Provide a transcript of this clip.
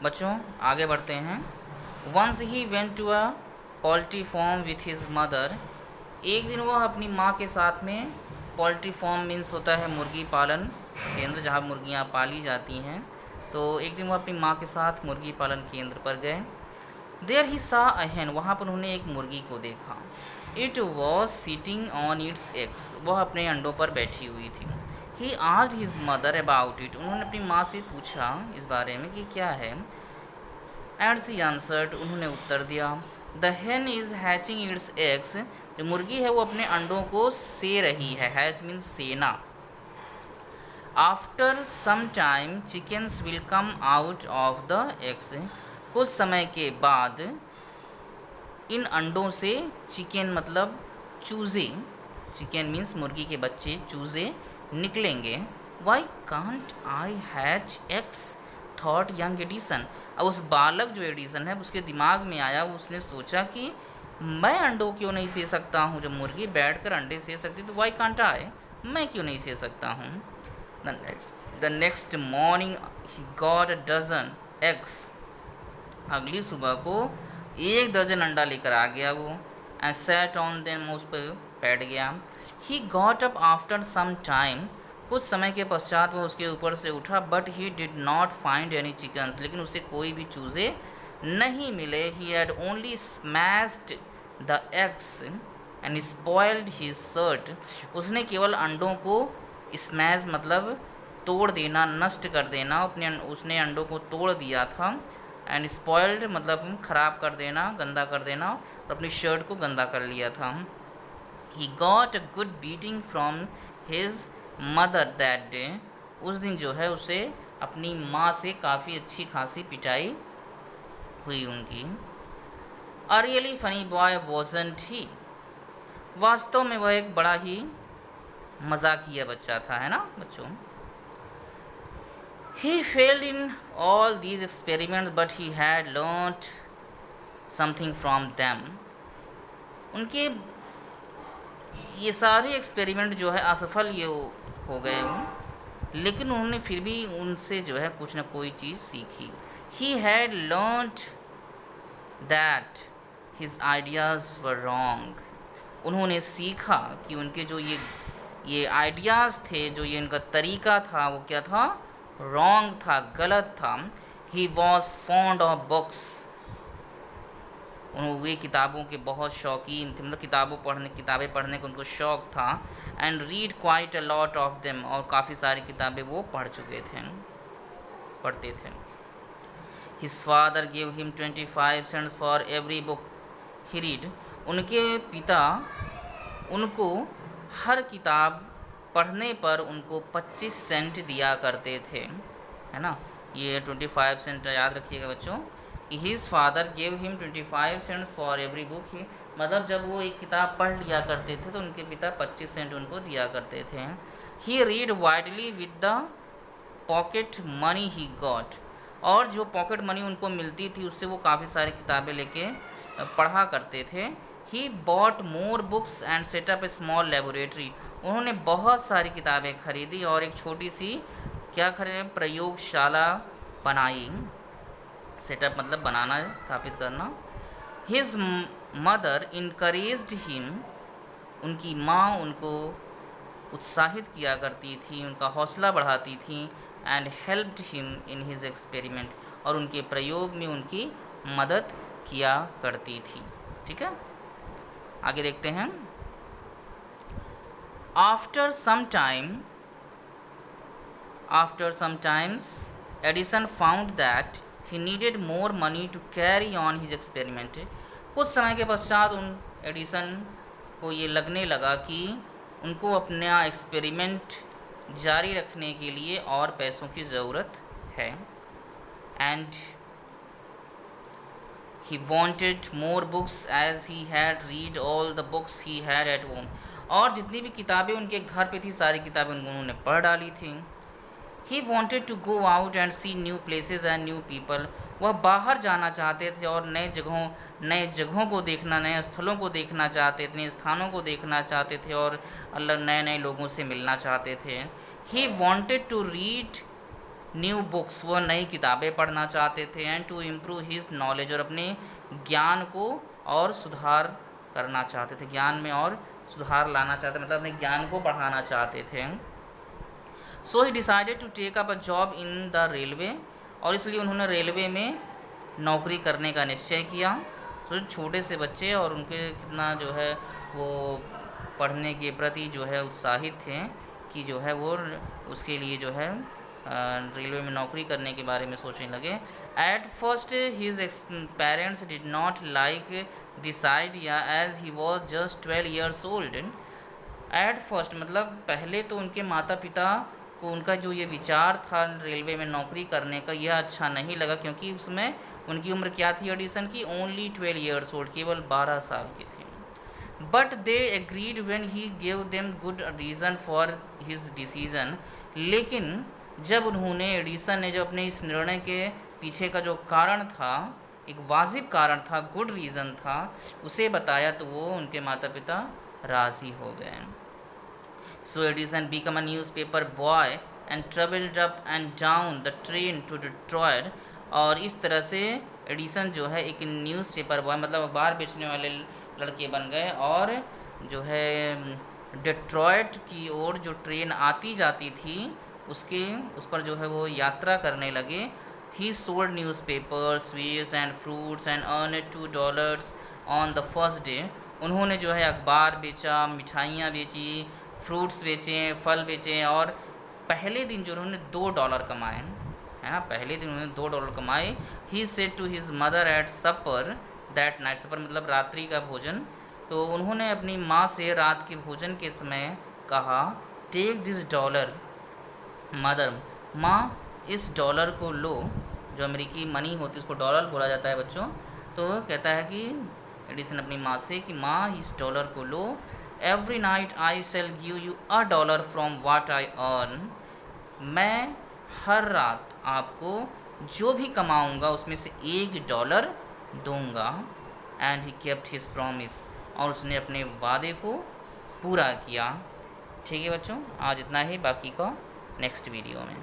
बच्चों आगे बढ़ते हैं। Once he went to a poultry farm with his mother. एक दिन वह अपनी माँ के साथ में, पोल्ट्री फार्म मीन्स होता है मुर्गी पालन केंद्र जहाँ मुर्गियाँ पाली जाती हैं, तो एक दिन वह अपनी माँ के साथ मुर्गी पालन केंद्र पर गए। देयर ही सा अ hen, वहाँ पर उन्होंने एक मुर्गी को देखा। It was sitting on its eggs, वह अपने अंडों पर बैठी हुई थी। He asked his mother about it, उन्होंने अपनी माँ से पूछा इस बारे में कि क्या है। एंड सी आंसर्ड, उन्होंने उत्तर दिया, the hen is hatching it's eggs, जो मुर्गी है वो अपने अंडों को से रही है। हैच मीन्स सेना। After some time chickens will come out of the eggs, कुछ समय के बाद इन अंडों से, चिकन मतलब चूज़े, चिकन मीन्स मुर्गी के बच्चे, चूज़े निकलेंगे। Why can't I hatch eggs, thought young Edison. अब उस बालक जो एडिसन है उसके दिमाग में आया, उसने सोचा कि मैं अंडों क्यों नहीं से सकता हूँ, जब मुर्गी बैठकर अंडे से सकती तो वाई कांट आई, मैं क्यों नहीं से सकता हूँ। The next morning he got a dozen eggs, अगली सुबह को 1 दर्जन अंडा लेकर आ गया वो। एंड सैट ऑन देम, उस पर बैठ गया। He got up after some time, कुछ समय के पश्चात वो उसके ऊपर से उठा। But he did not find any chickens, लेकिन उसे कोई भी चूज़े नहीं मिले। He had only smashed the eggs and spoiled his shirt, उसने केवल अंडों को स्मैश मतलब तोड़ देना, नष्ट कर देना, उसने अंडों को तोड़ दिया था। एंड स्पॉइल्ड मतलब ख़राब कर देना, गंदा कर देना, और अपनी शर्ट को गंदा कर लिया था। ही got a good beating from his mother that day, उस दिन जो है उसे अपनी माँ से काफ़ी अच्छी खासी पिटाई हुई उनकी। A really funny boy wasn't he, वास्तव में वह एक बड़ा ही मजाकिया बच्चा था, है ना बच्चों। He failed in all these experiments, but he had learnt something from them. उनके ये सारे एक्सपेरिमेंट जो है असफल ये हो गए, लेकिन उन्होंने फिर भी उनसे जो है कुछ ना कोई चीज़ सीखी। He had learnt that his ideas were wrong. उन्होंने सीखा कि उनके जो ये आइडियाज़ थे, जो ये इनका तरीका था, वो क्या था, रॉन्ग था, गलत था। He was fond of books, वे किताबों के बहुत शौकीन थे, मतलब किताबें पढ़ने का उनको शौक़ था। And read quite a lot of them, और काफ़ी सारी किताबें वो पढ़ते थे। His father give him 25 cents for every book he read, उनके पिता उनको हर किताब पढ़ने पर उनको 25 सेंट दिया करते थे, है ना। ये 25 सेंट याद रखिएगा बच्चों। His father gave him 25 cents for every book, he मतलब जब वो एक किताब पढ़ लिया करते थे तो उनके पिता 25 सेंट उनको दिया करते थे। He read widely with the pocket money he got, और जो पॉकेट मनी उनको मिलती थी उससे वो काफ़ी सारी किताबें लेके पढ़ा करते थे। He bought more books and setup A small laboratory, उन्होंने बहुत सारी किताबें खरीदी और एक छोटी सी क्या खरीदे, प्रयोगशाला बनाई। सेटअप मतलब बनाना, स्थापित करना। हिज मदर इनकरेज्ड हिम, उनकी माँ उनको उत्साहित किया करती थी, उनका हौसला बढ़ाती थी। And helped him in his experiment, और उनके प्रयोग में उनकी मदद किया करती थी। ठीक है, आगे देखते हैं। After some times, Edison found that he needed more money to carry on his experiment. कुछ समय के पश्चात एडिसन को ये लगने लगा कि उनको अपना एक्सपेरिमेंट जारी रखने के लिए और पैसों की ज़रूरत है। And he wanted more books as he had read all the books he had at home, और जितनी भी किताबें उनके घर पे थी सारी किताबें उन्होंने पढ़ डाली थी। He wanted to go out and see new places and new people, वह बाहर जाना चाहते थे और नए जगहों को देखना, नए स्थलों को देखना चाहते थे, नए स्थानों को देखना चाहते थे और नए नए लोगों से मिलना चाहते थे। He wanted to read new books, वह नई किताबें पढ़ना चाहते थे। And to improve his knowledge, और अपने ज्ञान को और सुधार करना चाहते थे, ज्ञान में और सुधार लाना चाहते, मतलब अपने ज्ञान को बढ़ाना चाहते थे। So he decided to take up a job in the railway, और इसलिए उन्होंने रेलवे में नौकरी करने का निश्चय किया। तो छोटे से बच्चे और उनके कितना जो है वो पढ़ने के प्रति जो है उत्साहित थे कि जो है वो उसके लिए जो है रेलवे में नौकरी करने के बारे में सोचने लगे। At first his parents did not like this idea as he was just 12 years old. At first मतलब पहले तो उनके माता पिता को उनका जो ये विचार था रेलवे में नौकरी करने का, यह अच्छा नहीं लगा, क्योंकि उसमें उनकी उम्र क्या थी एडिसन की, ओनली 12 ईयर्स ओल्ड, केवल 12 साल के थे। But they agreed when he gave them good reason for his decision, लेकिन जब उन्होंने एडिसन ने जब अपने इस निर्णय के पीछे का जो कारण था, एक वाजिब कारण था, गुड रीज़न था, उसे बताया तो वो उनके माता पिता राज़ी हो गए। So Edison became a newspaper boy and travelled up and down the train to Detroit, और इस तरह से एडिसन जो है एक न्यूज़पेपर बॉय मतलब अखबार बेचने वाले लड़के बन गए, और जो है डिट्रॉयट की ओर जो ट्रेन आती जाती थी उस पर जो है वो यात्रा करने लगे। ही sold newspapers, sweets and fruits and earn $2 on the first day. उन्होंने जो है अखबार बेचा, मिठाइयाँ बेची, फ्रूट्स बेचे, फल बेचे, और पहले दिन जो उन्होंने $2 कमाए, है ना, पहले दिन उन्होंने $2 कमाए। He said to his mother at supper that night, supper मतलब रात्रि का भोजन, तो उन्होंने अपनी माँ से रात के भोजन के समय कहा, टेक दिस डॉलर मदर, माँ इस डॉलर को लो, जो अमेरिकी मनी होती है उसको डॉलर बोला जाता है बच्चों। तो कहता है कि एडिसन अपनी माँ से कि माँ इस डॉलर को लो, every night I shall give you $1 from what I earn, मैं हर रात आपको जो भी कमाऊँगा उसमें से $1 दूँगा। And he kept his promise, और उसने अपने वादे को पूरा किया। ठीक है बच्चों, आज इतना ही, बाकी का नेक्स्ट वीडियो में।